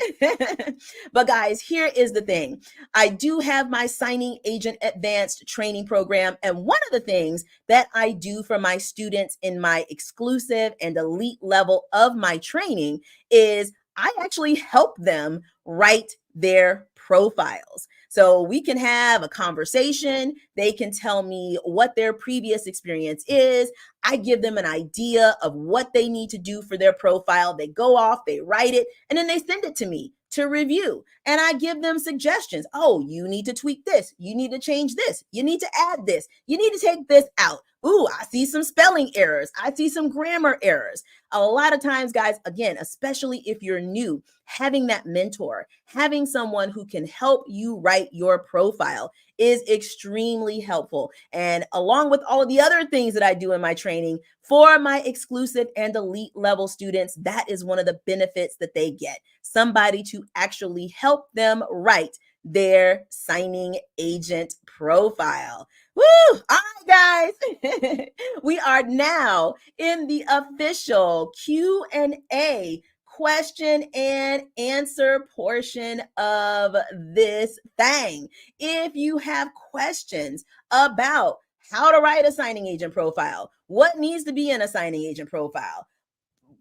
But guys, here is the thing. I do have my Signing Agent Advanced training program. And one of the things that I do for my students in my exclusive and elite level of my training is I actually help them write their profiles. So we can have a conversation. They can tell me what their previous experience is. I give them an idea of what they need to do for their profile. They go off, they write it, and then they send it to me to review. And I give them suggestions. Oh, you need to tweak this. You need to change this. You need to add this. You need to take this out. Ooh, I see some spelling errors. I see some grammar errors. A lot of times, guys, again, especially if you're new, having that mentor, having someone who can help you write your profile is extremely helpful. And along with all of the other things that I do in my training for my exclusive and elite level students, that is one of the benefits that they get. Somebody to actually help them write their signing agent profile. Woo! All right, guys. We are now in the official Q&A, question and answer portion of this thing. If you have questions about how to write a signing agent profile, what needs to be in a signing agent profile,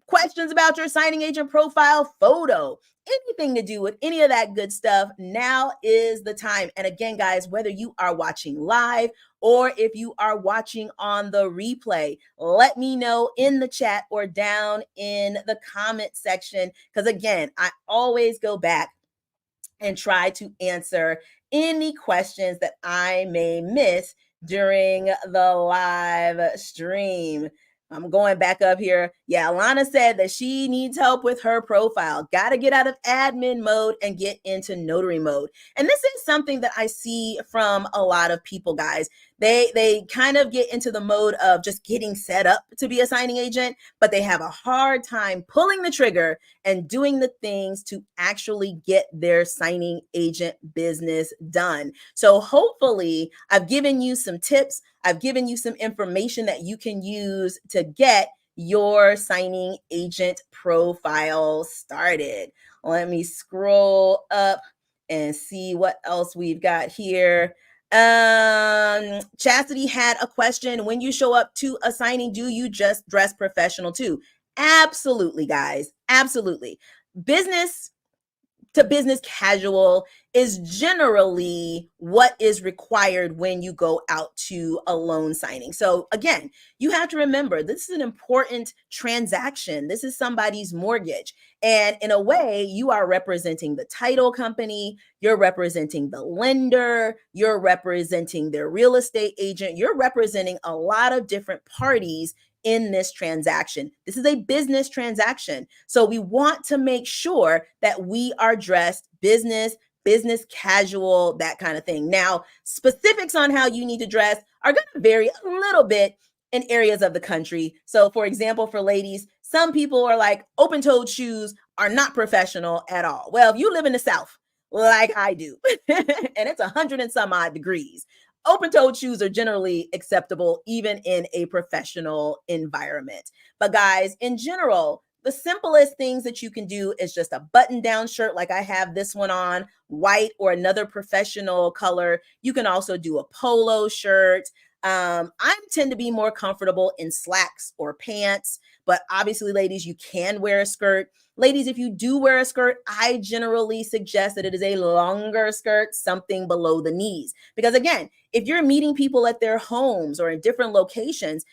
questions about your signing agent profile photo, anything to do with any of that good stuff, now is the time. And again, guys, whether you are watching live or if you are watching on the replay, let me know in the chat or down in the comment section. Because again, I always go back and try to answer any questions that I may miss during the live stream. I'm going back up here. Yeah, Alana said that she needs help with her profile. Got to get out of admin mode and get into notary mode. And this is something that I see from a lot of people, guys. They kind of get into the mode of just getting set up to be a signing agent, but they have a hard time pulling the trigger and doing the things to actually get their signing agent business done. So hopefully I've given you some tips. I've given you some information that you can use to get your signing agent profile started. Let me scroll up and see what else we've got here. Chastity had a question. When you show up to a signing, do you just dress professional too? Absolutely, guys. Absolutely. Business to business casual is generally what is required when you go out to a loan signing. So again, you have to remember, this is an important transaction. This is somebody's mortgage. And in a way, you are representing the title company, you're representing the lender, you're representing their real estate agent, you're representing a lot of different parties in this transaction. This is a business transaction. So we want to make sure that we are dressed business casual, that kind of thing. Now, specifics on how you need to dress are going to vary a little bit in areas of the country. So for example, for ladies, some people are like, open-toed shoes are not professional at all. Well, if you live in the South, like I do, and it's 100 and some odd degrees, open-toed shoes are generally acceptable even in a professional environment. But guys, in general, the simplest things that you can do is just a button down shirt, like I have this one on, white or another professional color. You can also do a polo shirt. I tend to be more comfortable in slacks or pants, but obviously, ladies, you can wear a skirt. Ladies, if you do wear a skirt, I generally suggest that it is a longer skirt, something below the knees. Because again, if you're meeting people at their homes or in different locations,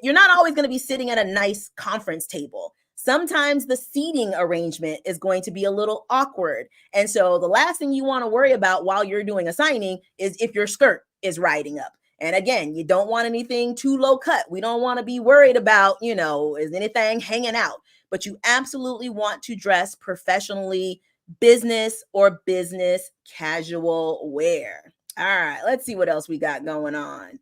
you're not always going to be sitting at a nice conference table. Sometimes the seating arrangement is going to be a little awkward. And so the last thing you want to worry about while you're doing a signing is if your skirt is riding up. And again, you don't want anything too low cut. We don't want to be worried about, is anything hanging out? But you absolutely want to dress professionally, business or business casual wear. All right, let's see what else we got going on.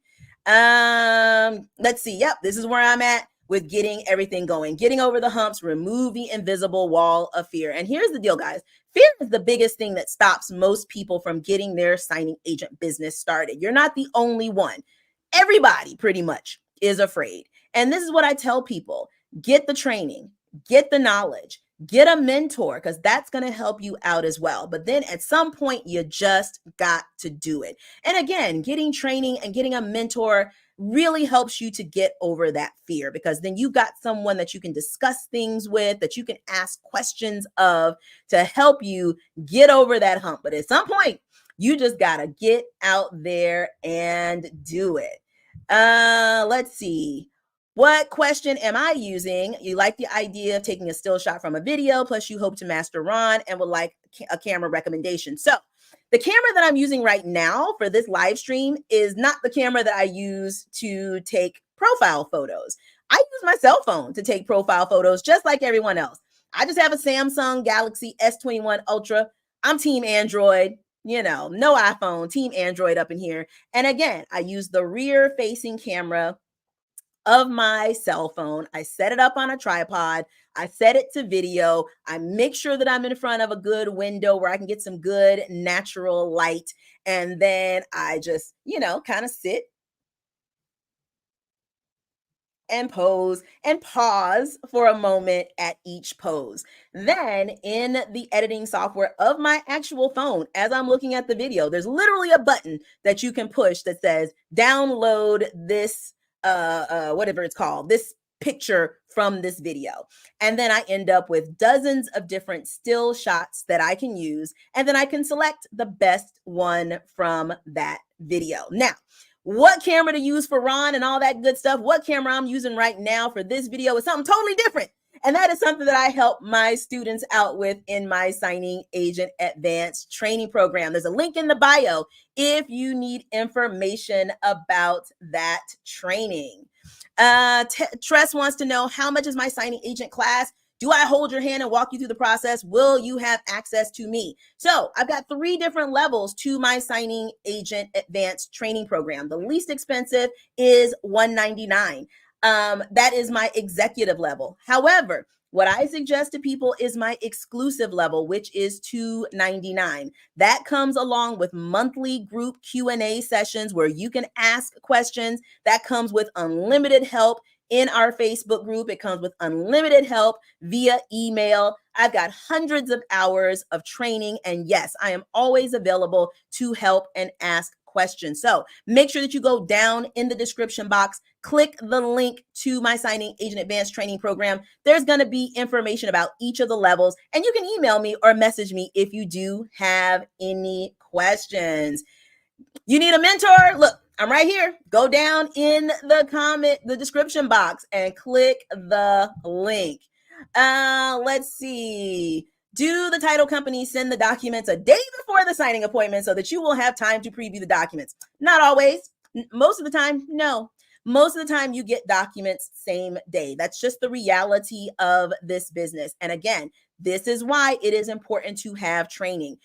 Let's see. Yep, this is where I'm at with getting everything going, getting over the humps, remove the invisible wall of fear. And here's the deal, guys. Fear is the biggest thing that stops most people from getting their signing agent business started. You're not the only one. Everybody pretty much is afraid. And this is what I tell people. Get the training, get the knowledge, get a mentor, because that's going to help you out as well. But then at some point, you just got to do it. And again, getting training and getting a mentor really helps you to get over that fear, because then you got someone that you can discuss things with, that you can ask questions of to help you get over that hump. But at some point, you just got to get out there and do it. Let's see. What question am I using? You like the idea of taking a still shot from a video, plus you hope to master Ron and would like a camera recommendation. So the camera that I'm using right now for this live stream is not the camera that I use to take profile photos. I use my cell phone to take profile photos just like everyone else. I just have a Samsung Galaxy S21 Ultra. I'm team Android, no iPhone, team Android up in here. And again, I use the rear facing camera of my cell phone. I set it up on a tripod. I set it to video. I make sure that I'm in front of a good window where I can get some good natural light. And then I just, kind of sit and pose and pause for a moment at each pose. Then in the editing software of my actual phone, as I'm looking at the video, there's literally a button that you can push that says download this whatever it's called, this picture from this video. And then I end up with dozens of different still shots that I can use. And then I can select the best one from that video. Now, what camera to use for Ron and all that good stuff, what camera I'm using right now for this video is something totally different. And that is something that I help my students out with in my Signing Agent Advanced training program. There's a link in the bio if you need information about that training. Tress wants to know, how much is my signing agent class? Do I hold your hand and walk you through the process? Will you have access to me? So I've got 3 different levels to my Signing Agent Advanced training program. The least expensive is $199. That is my executive level. However, what I suggest to people is my exclusive level, which is $299. That comes along with monthly group Q&A sessions where you can ask questions. That comes with unlimited help in our Facebook group. It comes with unlimited help via email. I've got hundreds of hours of training. And yes, I am always available to help and ask questions. So make sure that you go down in the description box, click the link to my Signing Agent Advanced training program. There's going to be information about each of the levels, and you can email me or message me if you do have any questions. You need a mentor? Look, I'm right here. Go down in the description box and click the link. Let's see. Do the title company send the documents a day before the signing appointment so that you will have time to preview the documents? Not always. Most of the time, no. Most of the time you get documents same day. That's just the reality of this business. And again, this is why it is important to have training.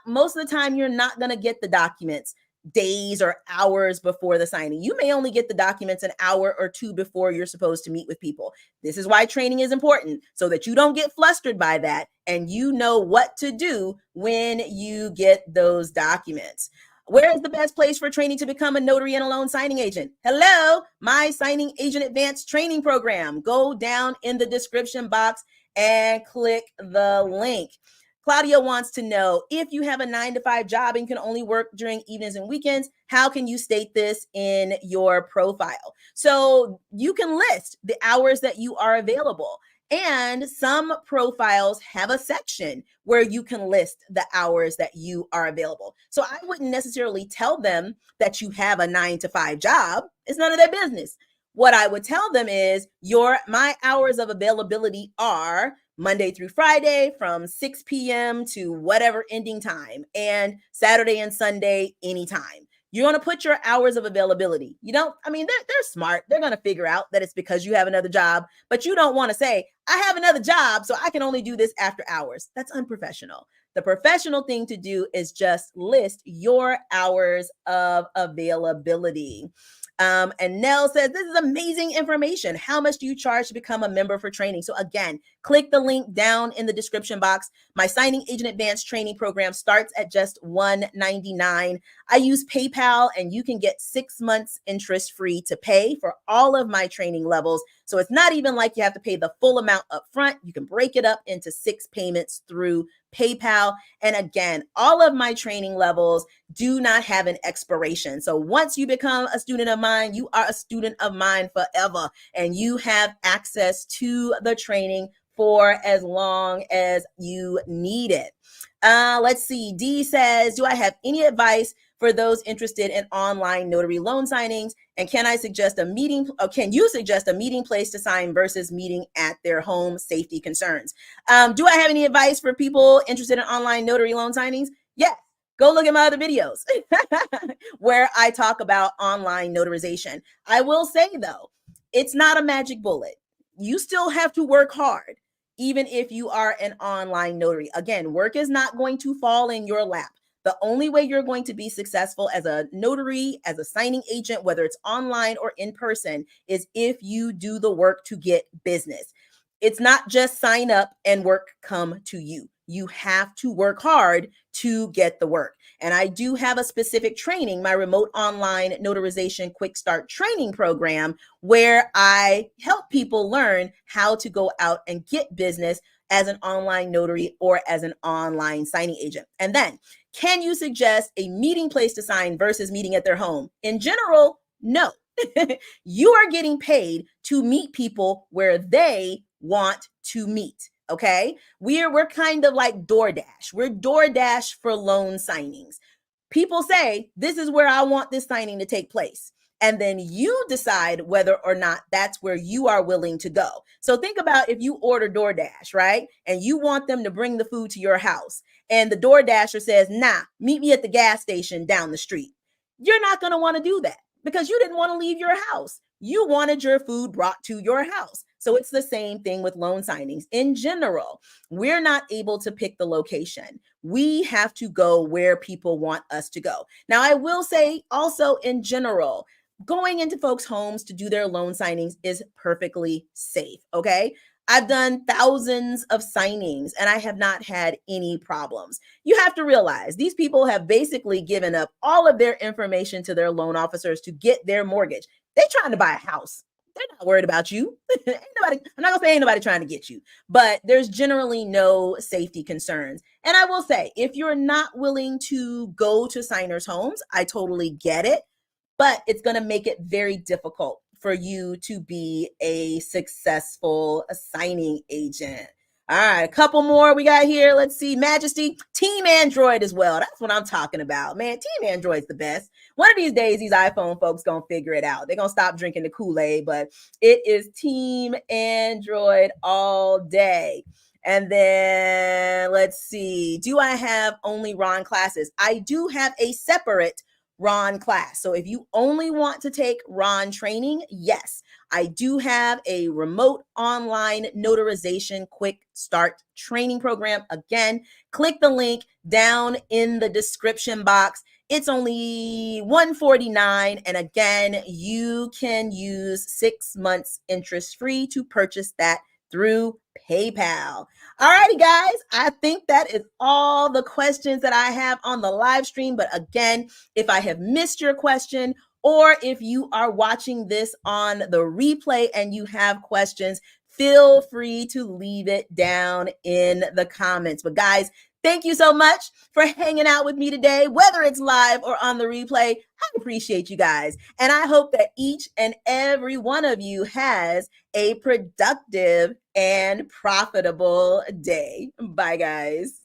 Most of the time, you're not going to get the documents days or hours before the signing. You may only get the documents an hour or 2 before you're supposed to meet with people. This is why training is important, so that you don't get flustered by that and you know what to do when you get those documents. Where is the best place for training to become a notary and a loan signing agent? Hello, my signing agent advanced training program. Go down in the description box and click the link. Claudia wants to know, if you have a 9-to-5 job and can only work during evenings and weekends, how can you state this in your profile? So you can list the hours that you are available. And some profiles have a section where you can list the hours that you are available. So I wouldn't necessarily tell them that you have a 9-to-5 job. It's none of their business. What I would tell them is my hours of availability are Monday through Friday from 6 p.m. to whatever ending time, and Saturday and Sunday anytime. You're going to put your hours of availability. They're smart. They're going to figure out that it's because you have another job, but you don't want to say, I have another job, so I can only do this after hours. That's unprofessional. The professional thing to do is just list your hours of availability. And Nell says, this is amazing information. How much do you charge to become a member for training? So again, click the link down in the description box. My signing agent advanced training program starts at just $199. I use PayPal, and you can get 6 months interest free to pay for all of my training levels. So it's not even like you have to pay the full amount up front. You can break it up into 6 payments through PayPal. And again, all of my training levels do not have an expiration. So once you become a student of mine, you are a student of mine forever, and you have access to the training for as long as you need it. Let's see. Dee says, do I have any advice for those interested in online notary loan signings? And can you suggest a meeting place to sign versus meeting at their home? Safety concerns. Do I have any advice for people interested in online notary loan signings? Yes. Go look at my other videos where I talk about online notarization. I will say, though, it's not a magic bullet. You still have to work hard, even if you are an online notary. Again, work is not going to fall in your lap. The only way you're going to be successful as a notary, as a signing agent, whether it's online or in person, is if you do the work to get business. It's not just sign up and work come to you. You have to work hard to get the work. And I do have a specific training, my remote online notarization quick start training program, where I help people learn how to go out and get business as an online notary or as an online signing agent. And then, can you suggest a meeting place to sign versus meeting at their home? In general, no. You are getting paid to meet people where they want to meet. Okay, we're kind of like DoorDash. We're DoorDash for loan signings. People say, this is where I want this signing to take place. And then you decide whether or not that's where you are willing to go. So think about if you order DoorDash, right? And you want them to bring the food to your house. And the DoorDasher says, nah, meet me at the gas station down the street. You're not going to want to do that because you didn't want to leave your house. You wanted your food brought to your house. So it's the same thing with loan signings. In general, we're not able to pick the location. We have to go where people want us to go. Now, I will say also in general, going into folks' homes to do their loan signings is perfectly safe, okay? I've done thousands of signings and I have not had any problems. You have to realize these people have basically given up all of their information to their loan officers to get their mortgage. They're trying to buy a house. They're not worried about you. I'm not gonna say ain't nobody trying to get you, but there's generally no safety concerns. And I will say, if you're not willing to go to signers' homes, I totally get it, but it's gonna make it very difficult for you to be a successful signing agent. All right, a couple more we got here. Let's see. Majesty, Team Android as well. That's what I'm talking about, man. Team Android's the best. One of these days, these iPhone folks gonna figure it out. They're gonna stop drinking the Kool-Aid, but it is Team Android all day. And then let's see. Do I have only Ron classes? I do have a separate Ron class. So if you only want to take Ron training, yes, I do have a remote online notarization quick start training program. Again, click the link down in the description box. It's only $149. And again, you can use 6 months interest free to purchase that through PayPal. All righty, guys. I think that is all the questions that I have on the live stream. But again, if I have missed your question, or if you are watching this on the replay and you have questions, feel free to leave it down in the comments. But guys, thank you so much for hanging out with me today, whether it's live or on the replay. I appreciate you guys. And I hope that each and every one of you has a productive and profitable day. Bye, guys.